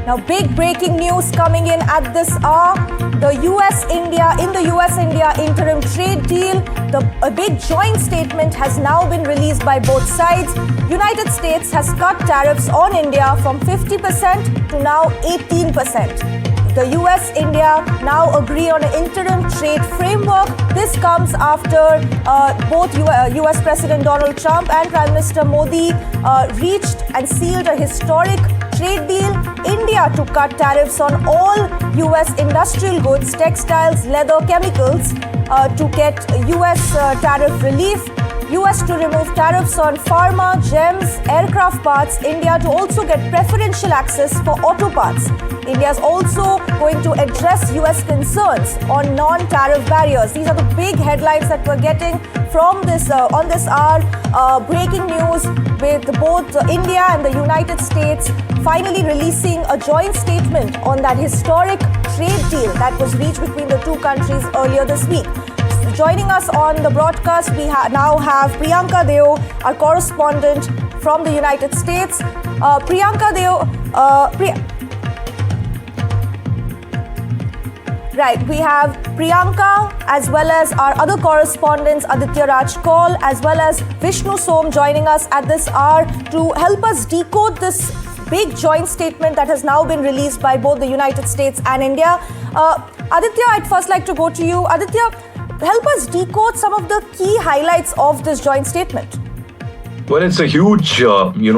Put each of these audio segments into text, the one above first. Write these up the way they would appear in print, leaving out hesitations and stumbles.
Now, big breaking news coming in at this hour. The US-India interim trade deal, a big joint statement has now been released by both sides. United States has cut tariffs on India from 50% to now 18%. The US-India now agree on an interim trade framework. This comes after both US President Donald Trump and Prime Minister Modi reached and sealed a historic trade deal. India to cut tariffs on all US industrial goods, textiles, leather, chemicals to get US tariff relief. US to remove tariffs on pharma, gems, aircraft parts. India to also get preferential access for auto parts. India is also going to address US concerns on non-tariff barriers. These are the big headlines that we're getting from this on this hour. Breaking news with both India and the United States finally releasing a joint statement on that historic trade deal that was reached between the two countries earlier this week. Joining us on the broadcast, we now have Priyanka Deo, our correspondent from the United States. Priyanka Deo, right, we have Priyanka as well as our other correspondents, Aditya Raj Kaul as well as Vishnu Som joining us at this hour to help us decode this big joint statement that has now been released by both the United States and India. Aditya, I'd first like to go to you. Aditya, help us decode some of the key highlights of this joint statement. Well, it's a huge,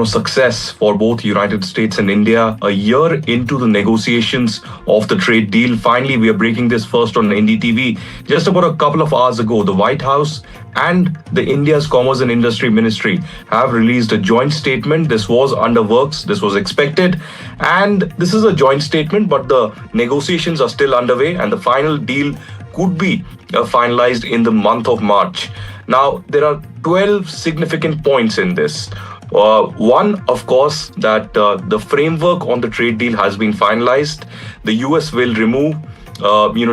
success for both United States and India. A year into the negotiations of the trade deal, finally, we are breaking this first on NDTV. Just about a couple of hours ago, the White House and the India's Commerce and Industry Ministry have released a joint statement. This was under works. This was expected. And this is a joint statement, but the negotiations are still underway and the final deal could be finalized in the month of March. Now, there are 12 significant points in this. One, of course, that the framework on the trade deal has been finalized. The US will remove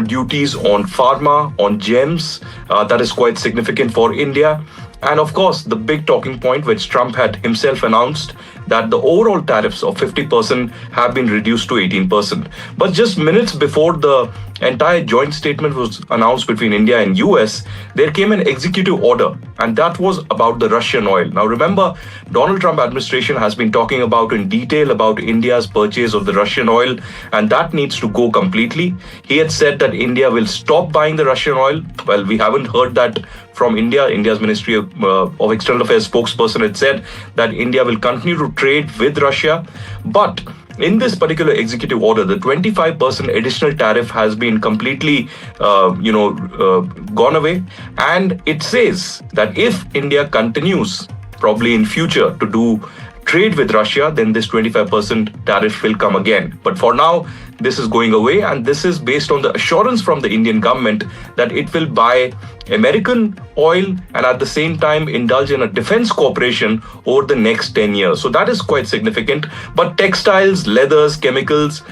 duties on pharma, on gems. That is quite significant for India. And of course, the big talking point which Trump had himself announced, that the overall tariffs of 50% have been reduced to 18%. But just minutes before the entire joint statement was announced between India and US, there came an executive order, and that was about the Russian oil. Now remember, Donald Trump administration has been talking about in detail about India's purchase of the Russian oil, and that needs to go completely. He had said that India will stop buying the Russian oil. Well, we haven't heard that from India. India's Ministry of External Affairs spokesperson had said that India will continue to trade with Russia. But in this particular executive order, the 25% additional tariff has been completely, gone away. And it says that if India continues, probably in future, to do trade with Russia, then this 25% tariff will come again. But for now, this is going away, and this is based on the assurance from the Indian government that it will buy American oil and at the same time indulge in a defense cooperation over the next 10 years. So that is quite significant. But textiles, leathers, chemicals,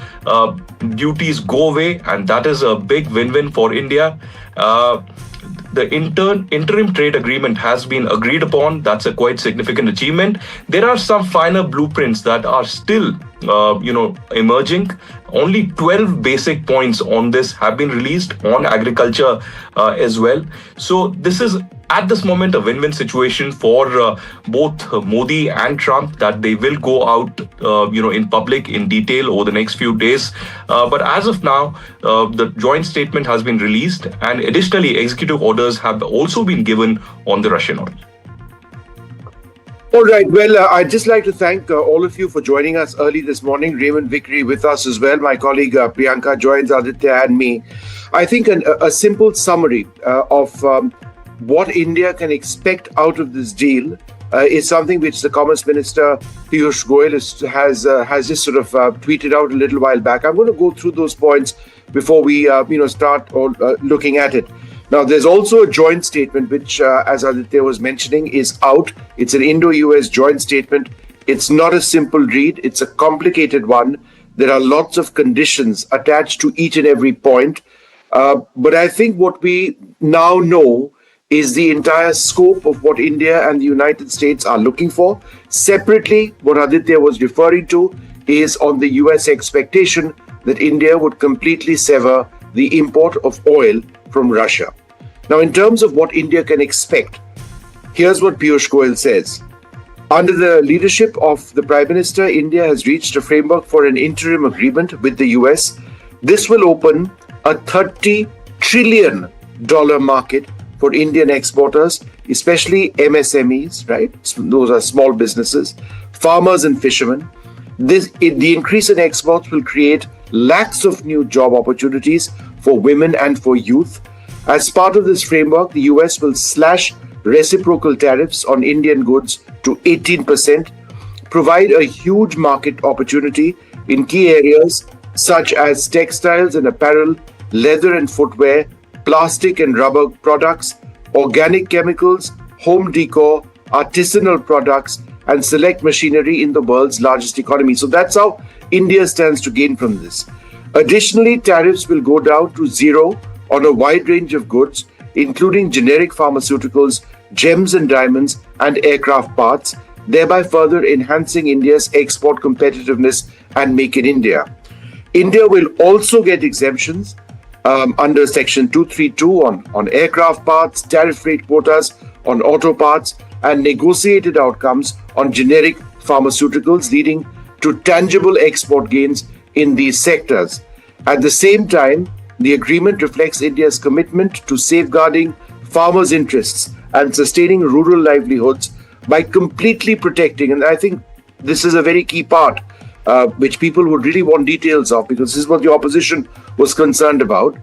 duties go away, and that is a big win-win for India. The interim trade agreement has been agreed upon. That's a quite significant achievement. There are some finer blueprints that are still, emerging. Only 12 basic points on this have been released on agriculture as well. So this is at this moment a win-win situation for both Modi and Trump, that they will go out, in public in detail over the next few days. But as of now, the joint statement has been released, and additionally, executive orders have also been given on the Russian oil. All right. Well, I'd just like to thank all of you for joining us early this morning. Raymond Vickery with us as well. My colleague Priyanka joins Aditya and me. I think a simple summary of what India can expect out of this deal is something which the Commerce Minister Piyush Goyal has just sort of tweeted out a little while back. I'm going to go through those points before we start looking at it. Now, there's also a joint statement which, as Aditya was mentioning, is out. It's an Indo-US joint statement. It's not a simple read. It's a complicated one. There are lots of conditions attached to each and every point. But I think what we now know is the entire scope of what India and the United States are looking for. Separately, what Aditya was referring to is on the US expectation that India would completely sever the import of oil from Russia. Now, in terms of what India can expect, here's what Piyush Goyal says. Under the leadership of the Prime Minister, India has reached a framework for an interim agreement with the US. This will open a $30 trillion market for Indian exporters, especially MSMEs, right? Those are small businesses, farmers and fishermen. The increase in exports will create lakhs of new job opportunities for women and for youth. As part of this framework, the US will slash reciprocal tariffs on Indian goods to 18%, provide a huge market opportunity in key areas such as textiles and apparel, leather and footwear, plastic and rubber products, organic chemicals, home decor, artisanal products, and select machinery in the world's largest economy. So that's how India stands to gain from this. Additionally, tariffs will go down to zero on a wide range of goods, including generic pharmaceuticals, gems and diamonds, and aircraft parts, thereby further enhancing India's export competitiveness and Make in India. India will also get exemptions under Section 232 on aircraft parts, tariff rate quotas on auto parts, and negotiated outcomes on generic pharmaceuticals, leading to tangible export gains in these sectors. At the same time, the agreement reflects India's commitment to safeguarding farmers' interests and sustaining rural livelihoods by completely protecting, and I think this is a very key part, which people would really want details of, because this is what the opposition was concerned about.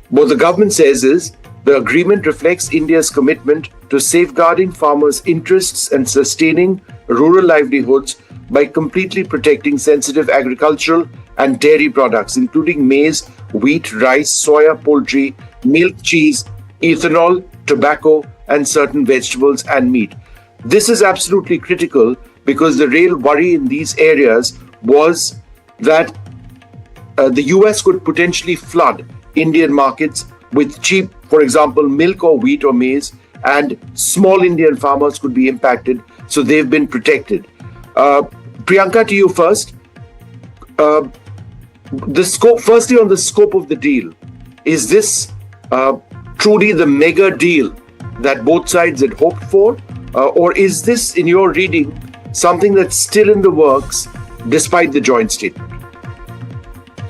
What the government says is the agreement reflects India's commitment to safeguarding farmers' interests and sustaining rural livelihoods by completely protecting sensitive agricultural and dairy products, including maize, wheat, rice, soya, poultry, milk, cheese, ethanol, tobacco, and certain vegetables and meat. This is absolutely critical because the real worry in these areas was that the US could potentially flood Indian markets with cheap, for example, milk or wheat or maize, and small Indian farmers could be impacted. So they've been protected. Priyanka, to you first. Firstly, on the scope of the deal, is this truly the mega deal that both sides had hoped for? Or is this, in your reading, something that's still in the works despite the joint statement?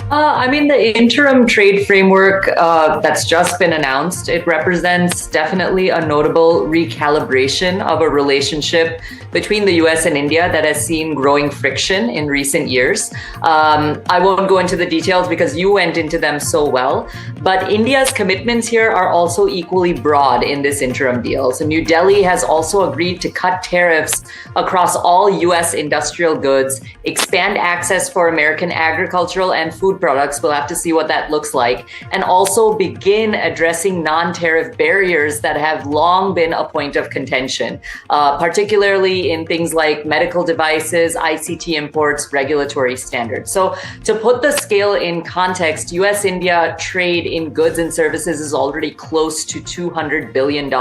The interim trade framework that's just been announced, it represents definitely a notable recalibration of a relationship between the US and India that has seen growing friction in recent years. I won't go into the details because you went into them so well, but India's commitments here are also equally broad in this interim deal. So New Delhi has also agreed to cut tariffs across all US industrial goods, expand access for American agricultural and food products. We'll have to see what that looks like, and also begin addressing non-tariff barriers that have long been a point of contention, particularly in things like medical devices, ICT imports, regulatory standards. So to put the scale in context, US-India trade in goods and services is already close to $200 billion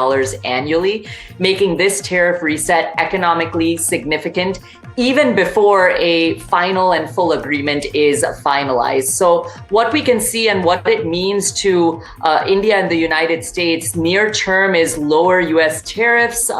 annually, making this tariff reset economically significant even before a final and full agreement is finalized. So what we can see and what it means to India and the United States near term is lower US tariffs,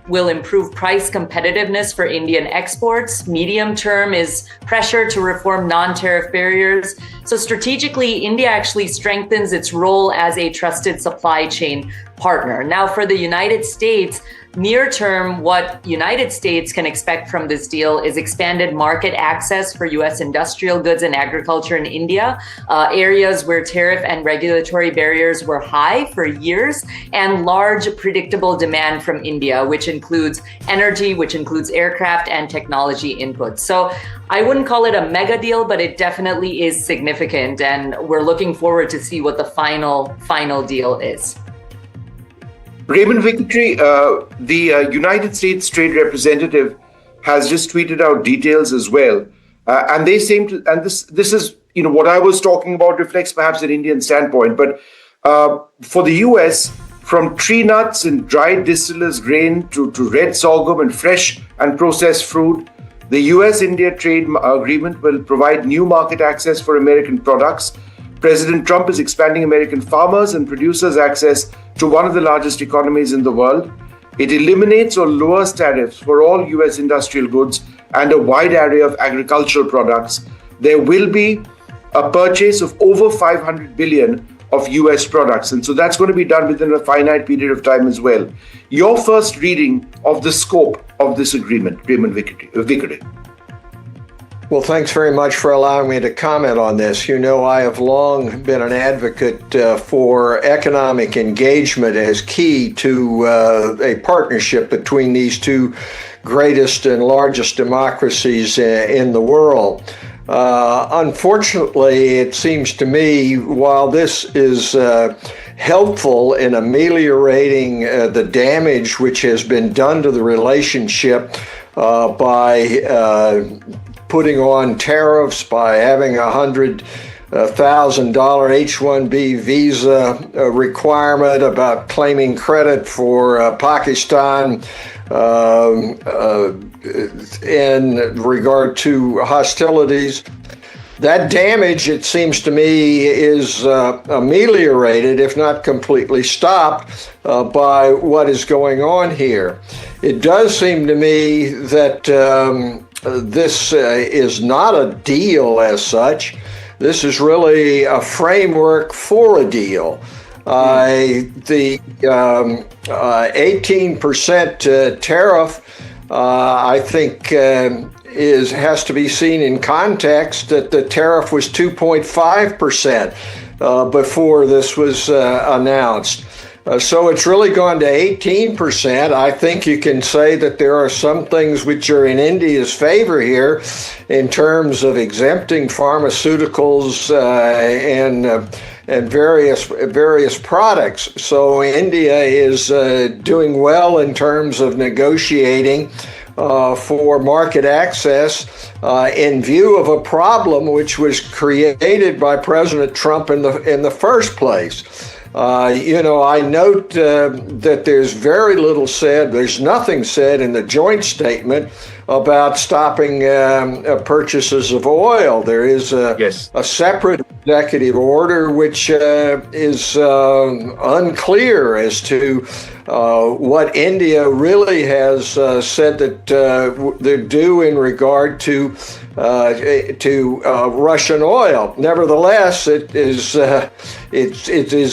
will improve price competitiveness for Indian exports. Medium term is pressure to reform non-tariff barriers. So strategically, India actually strengthens its role as a trusted supply chain partner. Now, for the United States, near term, what United States can expect from this deal is expanded market access for US industrial goods and agriculture in India, areas where tariff and regulatory barriers were high for years, and large predictable demand from India, which includes energy, which includes aircraft and technology inputs. So I wouldn't call it a mega deal, but it definitely is significant, and we're looking forward to see what the final deal is. Raymond Vickery, the United States Trade Representative has just tweeted out details as well, and they seem to. And this is what I was talking about reflects perhaps an Indian standpoint, but for the U.S., from tree nuts and dried distillers grain to red sorghum and fresh and processed fruit, The US-India trade agreement will provide new market access for American products. President Trump is expanding American farmers and producers' access to one of the largest economies in the world. It eliminates or lowers tariffs for all US industrial goods and a wide array of agricultural products. There will be a purchase of over 500 billion of US products. And so that's going to be done within a finite period of time as well. Your first reading of the scope of this agreement, Raymond Vickery. Well, thanks very much for allowing me to comment on this. You know, I have long been an advocate for economic engagement as key to a partnership between these two greatest and largest democracies in the world. Unfortunately, it seems to me, while this is helpful in ameliorating the damage which has been done to the relationship by putting on tariffs, by having $100,000 H-1B visa requirement, about claiming credit for Pakistan in regard to hostilities. That damage, it seems to me, is ameliorated, if not completely stopped, by what is going on here. It does seem to me that this is not a deal as such. This is really a framework for a deal. The 18% tariff, I think, has to be seen in context that the tariff was 2.5% before this was announced. So it's really gone to 18%. I think you can say that there are some things which are in India's favor here in terms of exempting pharmaceuticals and various products. So India is doing well in terms of negotiating for market access in view of a problem which was created by President Trump in the first place. I note that there's very little said, there's nothing said in the joint statement about stopping purchases of oil. There is a separate executive order which is unclear as to what India really has said that they're due in regard to Russian oil. Nevertheless, it is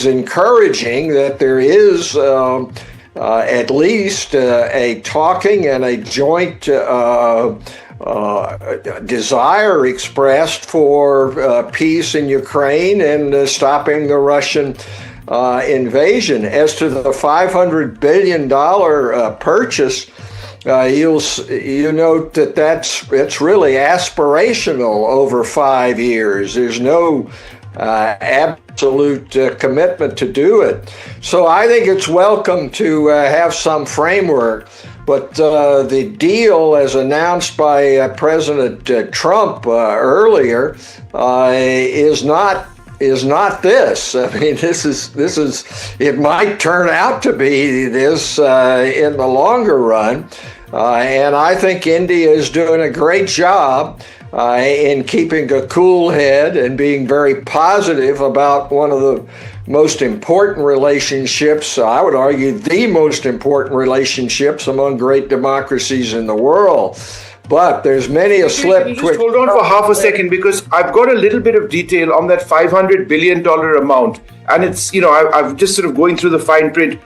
encouraging that there is at least a talking and a joint desire expressed for peace in Ukraine and stopping the Russian invasion. As to the $500 billion purchase, you note that it's really aspirational over 5 years. There's no absolute commitment to do it. So I think it's welcome to have some framework, but the deal as announced by President Trump earlier is not this. I mean, this is it might turn out to be this in the longer run. And I think India is doing a great job in keeping a cool head and being very positive about one of the most important relationships, I would argue the most important relationships among great democracies in the world. But there's many a slip. Can you just hold on for half a second, because I've got a little bit of detail on that $500 billion amount. And it's, I've just sort of going through the fine print.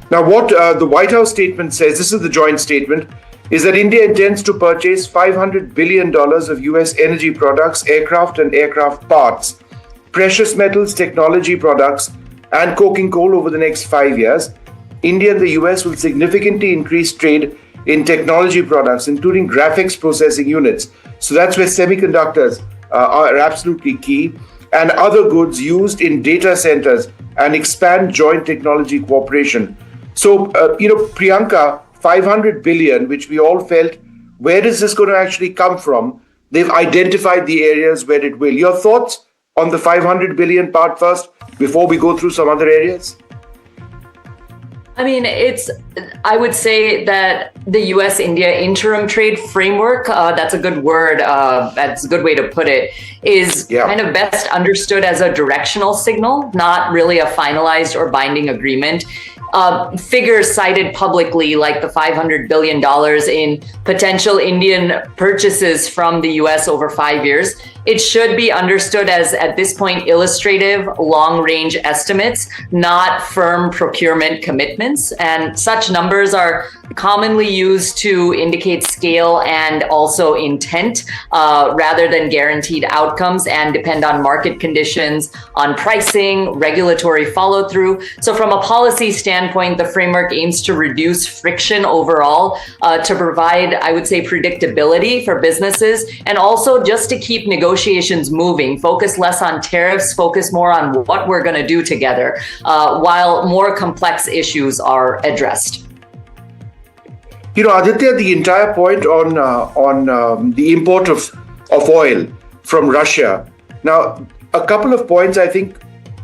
Now, what the White House statement says, this is the joint statement, is that India intends to purchase $500 billion of US energy products, aircraft and aircraft parts, precious metals, technology products, and coking coal over the next 5 years. India and the US will significantly increase trade in technology products, including graphics processing units. So that's where semiconductors are absolutely key, and other goods used in data centers, and expand joint technology cooperation. So, Priyanka, 500 billion, which we all felt, where is this going to actually come from? They've identified the areas where it will. Your thoughts on the 500 billion part first, before we go through some other areas? I would say that the US-India interim trade framework, that's a good word, that's a good way to put it, is kind of best understood as a directional signal, not really a finalized or binding agreement. Figures cited publicly, like the $500 billion in potential Indian purchases from the US over 5 years, it should be understood as, at this point, illustrative, long-range estimates, not firm procurement commitments. And such numbers are commonly used to indicate scale and also intent, rather than guaranteed outcomes, and depend on market conditions, on pricing, regulatory follow-through. So from a policy standpoint, the framework aims to reduce friction overall, to provide, I would say, predictability for businesses, and also just to keep negotiations moving, focus less on tariffs, focus more on what we're going to do together, while more complex issues are addressed. Aditya, the entire point on the import of oil from Russia. Now, a couple of points I think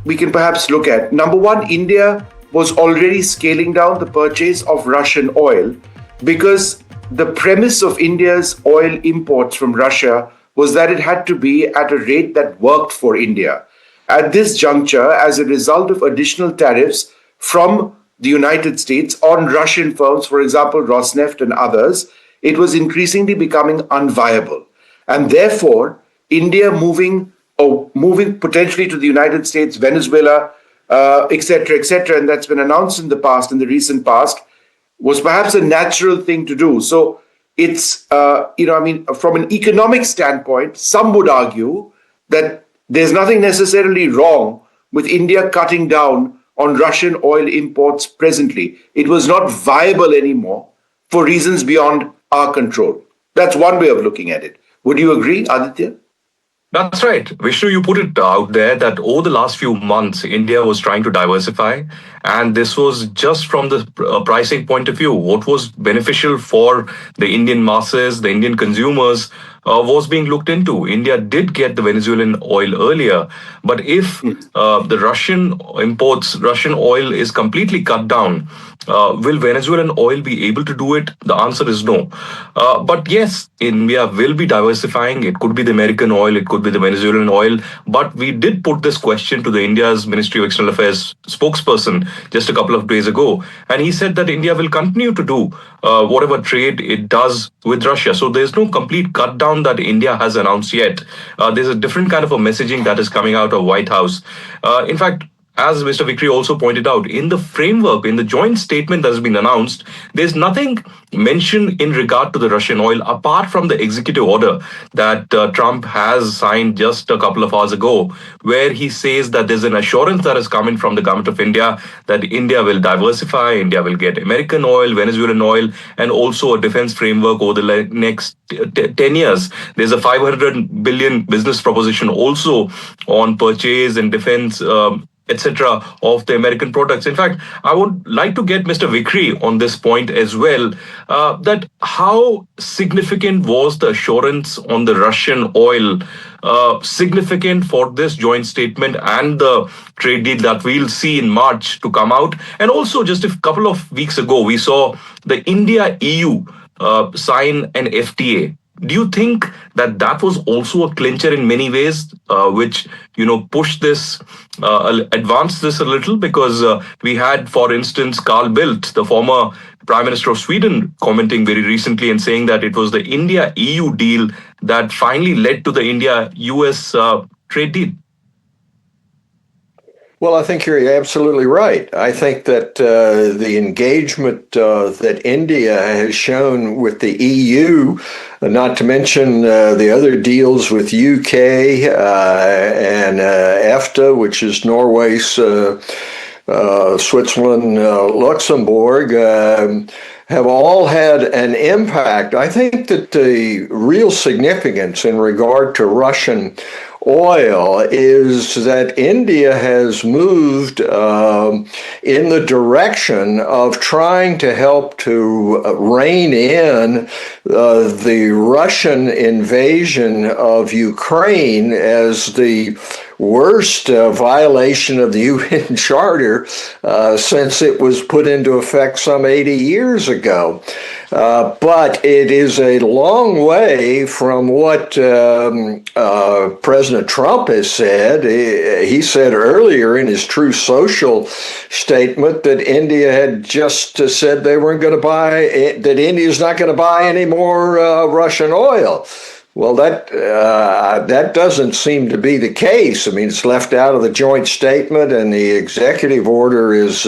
we can perhaps look at. Number one, India was already scaling down the purchase of Russian oil because the premise of India's oil imports from Russia was that it had to be at a rate that worked for India. At this juncture, as a result of additional tariffs from the United States on Russian firms, for example, Rosneft and others, it was increasingly becoming unviable. And therefore, India moving potentially to the United States, Venezuela, et cetera, and that's been announced in the recent past, was perhaps a natural thing to do. So it's, from an economic standpoint, some would argue that there's nothing necessarily wrong with India cutting down on Russian oil imports presently. It was not viable anymore for reasons beyond our control. That's one way of looking at it. Would you agree, Aditya? That's right. Vishnu, you put it out there that over the last few months, India was trying to diversify. And this was just from the pricing point of view. What was beneficial for the Indian masses, the Indian consumers, was being looked into. India did get the Venezuelan oil earlier. But if the Russian oil is completely cut down, will Venezuelan oil be able to do it? The answer is no. But yes, India will be diversifying. It could be the American oil, it could be the Venezuelan oil. But we did put this question to the India's Ministry of External Affairs spokesperson just a couple of days ago. And he said that India will continue to do whatever trade it does with Russia. So there's no complete cut down that India has announced yet. There's a different kind of a messaging that is coming out of White House. In fact, as Mr. Vikri also pointed out, in the framework, in the joint statement that has been announced, there's nothing mentioned in regard to the Russian oil apart from the executive order that Trump has signed just a couple of hours ago, where he says that there's an assurance that has come in from the government of India that India will diversify, India will get American oil, Venezuelan oil, and also a defense framework over the next 10 years. There's a 500 billion business proposition also on purchase and defense etc., of the American products. In fact, I would like to get Mr. Vikri on this point as well, that how significant was the assurance on the Russian oil significant for this joint statement and the trade deal that we'll see in March to come out? And also, just a couple of weeks ago, we saw the India-EU sign an FTA. Do you think that that was also a clincher in many ways, which, pushed this, advanced this a little? Because we had, for instance, Carl Bildt, the former Prime Minister of Sweden, commenting very recently and saying that it was the India-EU deal that finally led to the India-US trade deal. Well, I think you're absolutely right. I think that the engagement that India has shown with the EU, not to mention the other deals with UK and EFTA, which is Norway, Switzerland, Luxembourg, have all had an impact. I think that the real significance in regard to Russian oil is that India has moved in the direction of trying to help to rein in the Russian invasion of Ukraine as the worst violation of the UN Charter since it was put into effect some 80 years ago. But it is a long way from what President Trump has said. He said earlier in his True Social statement that India had just said they weren't going to buy, that India's not going to buy any more Russian oil. Well, that doesn't seem to be the case. I mean, it's left out of the joint statement, and the executive order is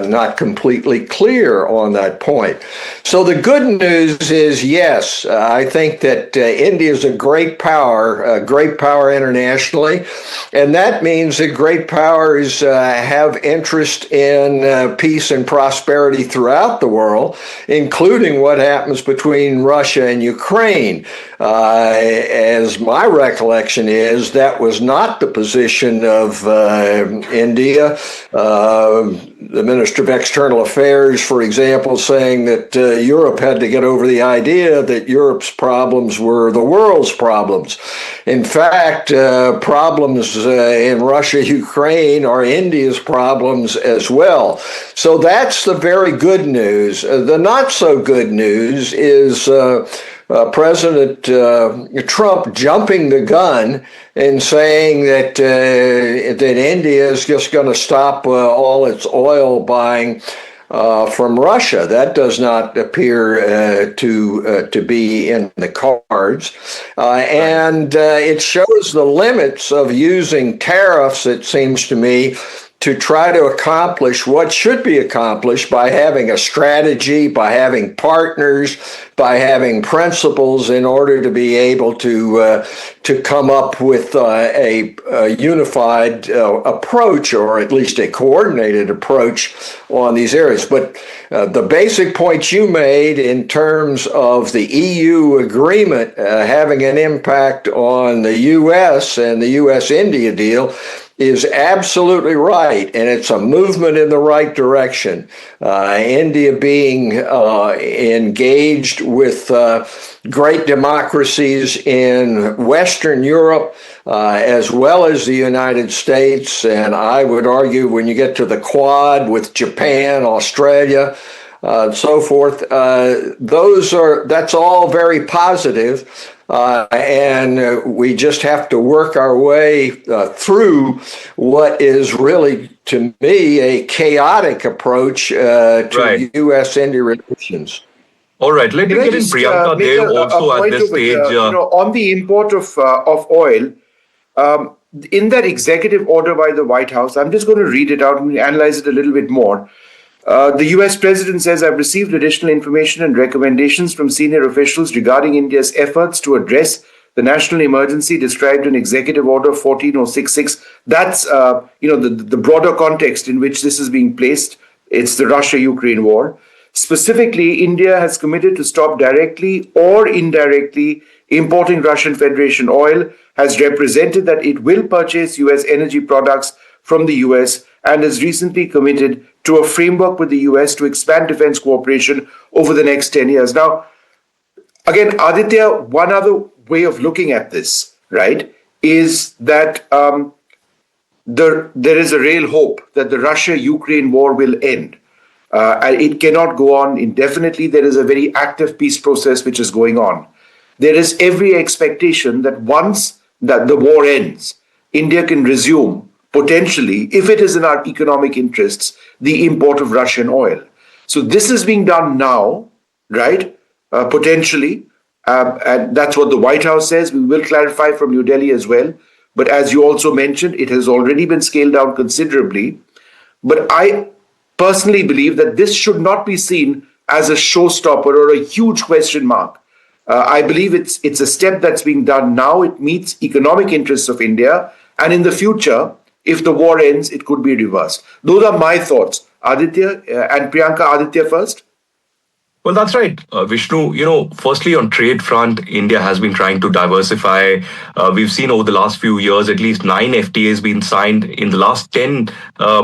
not completely clear on that point. So the good news is, yes, I think that India is a great power internationally, and that means that great powers have interest in peace and prosperity throughout the world, including what happens between Russia and Ukraine. As my recollection is, that was not the position of India. The Minister of External Affairs, for example, saying that Europe had to get over the idea that Europe's problems were the world's problems. In fact, problems in Russia, Ukraine are India's problems as well. So that's the very good news. The not so good news is President Trump jumping the gun and saying that India is just going to stop all its oil buying from Russia. That does not appear to be in the cards, and it shows the limits of using tariffs, it seems to me, to try to accomplish what should be accomplished by having a strategy, by having partners, by having principles in order to be able to come up with a unified approach, or at least a coordinated approach on these areas. But the basic point you made in terms of the EU agreement having an impact on the U.S. and the U.S.-India deal is absolutely right, and it's a movement in the right direction. India being engaged with great democracies in Western Europe, as well as the United States, and I would argue when you get to the Quad with Japan, Australia, and so forth, that's all very positive. And we just have to work our way through what is really, to me, a chaotic approach to U.S.-India relations. All right, let me get in Priyanka there also at this stage. On the import of oil, in that executive order by the White House, I'm just going to read it out and analyze it a little bit more. The US president says, I've received additional information and recommendations from senior officials regarding India's efforts to address the national emergency described in Executive Order 14066. That's, the broader context in which this is being placed. It's the Russia-Ukraine war. Specifically, India has committed to stop directly or indirectly importing Russian Federation oil, has represented that it will purchase US energy products from the US, and has recently committed to a framework with the US to expand defense cooperation over the next 10 years. Now, again, Aditya, one other way of looking at this, right, is that there is a real hope that the Russia-Ukraine war will end. And it cannot go on indefinitely. There is a very active peace process which is going on. There is every expectation that once that the war ends, India can resume, potentially, if it is in our economic interests, the import of Russian oil. So this is being done now, right? Potentially. And that's what the White House says. We will clarify from New Delhi as well. But as you also mentioned, it has already been scaled down considerably. But I personally believe that this should not be seen as a showstopper or a huge question mark. I believe it's a step that's being done now. It meets economic interests of India. And in the future, if the war ends, it could be reversed. Those are my thoughts. Aditya and Priyanka, Aditya first. Well, that's right, Vishnu. Firstly, on trade front, India has been trying to diversify. We've seen over the last few years, at least 9 FTAs been signed. In the last 10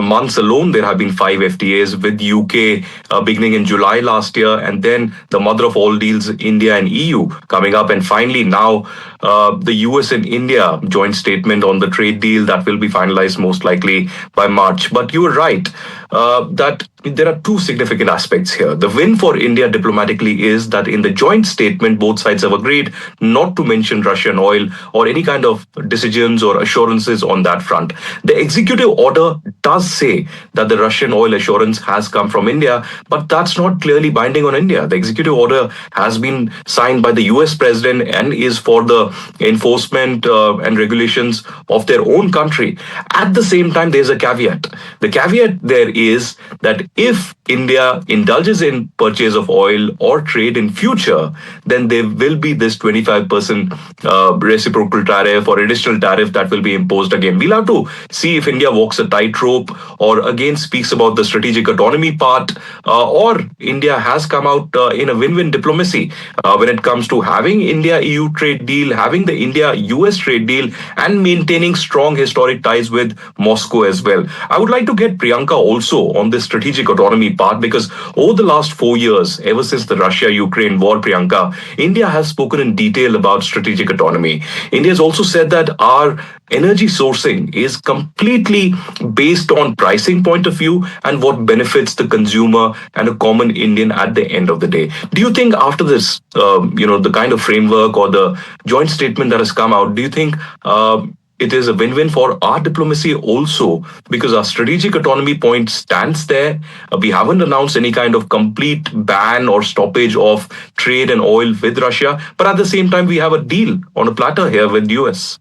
months alone, there have been 5 FTAs with UK beginning in July last year, and then the mother of all deals, India and EU, coming up. And finally, now the US and India joint statement on the trade deal that will be finalized most likely by March. But you were right that there are two significant aspects here. The win for India diplomatically is that in the joint statement, both sides have agreed not to mention Russian oil or any kind of decisions or assurances on that front. The executive order does say that the Russian oil assurance has come from India, but that's not clearly binding on India. The executive order has been signed by the US president and is for the enforcement and regulations of their own country. At the same time, there's a caveat. The caveat there is that if India indulges in purchase of oil or trade in future, then there will be this 25% reciprocal tariff or additional tariff that will be imposed again. We'll have to see if India walks a tightrope or again speaks about the strategic autonomy part, or India has come out in a win-win diplomacy when it comes to having India-EU trade deal, having the India-US trade deal, and maintaining strong historic ties with Moscow as well. I would like to get Priyanka also on this strategic autonomy part, because over the last 4 years, ever since the Russia-Ukraine war, Priyanka, India has spoken in detail about strategic autonomy. India has also said that our energy sourcing is completely based on pricing point of view and what benefits the consumer and a common Indian at the end of the day. Do you think after this, the kind of framework or the joint statement that has come out, do you think it is a win-win for our diplomacy also, because our strategic autonomy point stands there? We haven't announced any kind of complete ban or stoppage of trade and oil with Russia, but at the same time, we have a deal on a platter here with US.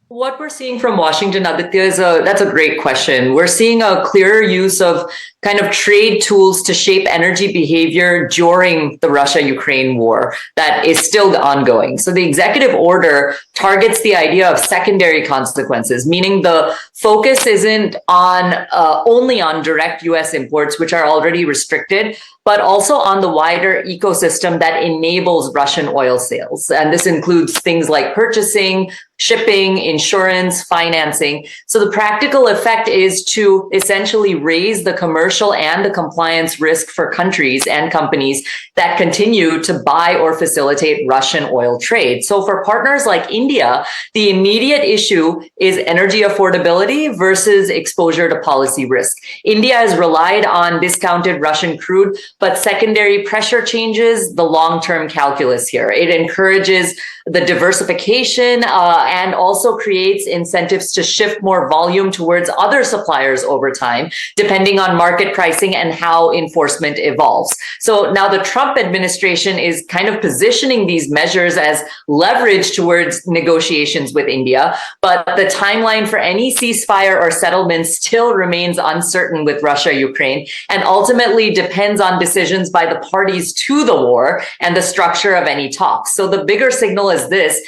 What we're seeing from Washington, Aditya, that's a great question. We're seeing a clearer use of kind of trade tools to shape energy behavior during the Russia-Ukraine war that is still ongoing. So the executive order targets the idea of secondary consequences, meaning the focus isn't on only on direct US imports, which are already restricted, but also on the wider ecosystem that enables Russian oil sales. And this includes things like purchasing, shipping, insurance, financing. So the practical effect is to essentially raise the commercial and the compliance risk for countries and companies that continue to buy or facilitate Russian oil trade. So for partners like India, the immediate issue is energy affordability versus exposure to policy risk. India has relied on discounted Russian crude, but secondary pressure changes the long-term calculus here. It encourages the diversification and also creates incentives to shift more volume towards other suppliers over time, depending on market pricing and how enforcement evolves. So now the Trump administration is kind of positioning these measures as leverage towards negotiations with India, but the timeline for any ceasefire or settlement still remains uncertain with Russia, Ukraine, and ultimately depends on decisions by the parties to the war and the structure of any talks. So the bigger signal is this: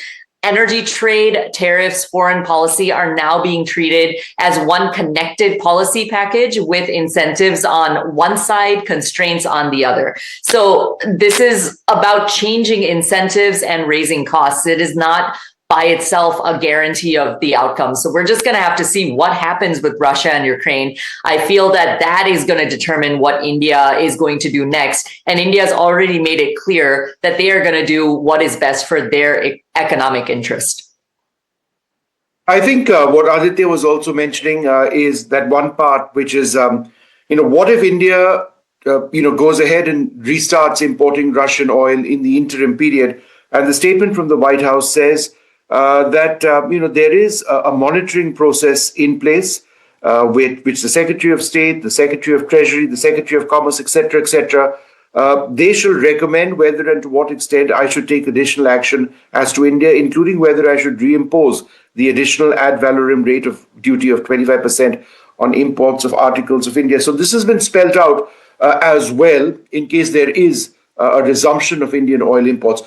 energy trade, tariffs, foreign policy are now being treated as one connected policy package with incentives on one side, constraints on the other. So this is about changing incentives and raising costs. It is not by itself a guarantee of the outcome. So we're just going to have to see what happens with Russia and Ukraine. I feel that that is going to determine what India is going to do next. And India has already made it clear that they are going to do what is best for their economic interest. I think what Aditya was also mentioning is that one part, which is, what if India, goes ahead and restarts importing Russian oil in the interim period? And the statement from the White House says that there is a monitoring process in place with which the Secretary of State, the Secretary of Treasury, the Secretary of Commerce, etc., they shall recommend whether and to what extent I should take additional action as to India, including whether I should reimpose the additional ad valorem rate of duty of 25% on imports of articles of India. So this has been spelled out as well in case there is a resumption of Indian oil imports.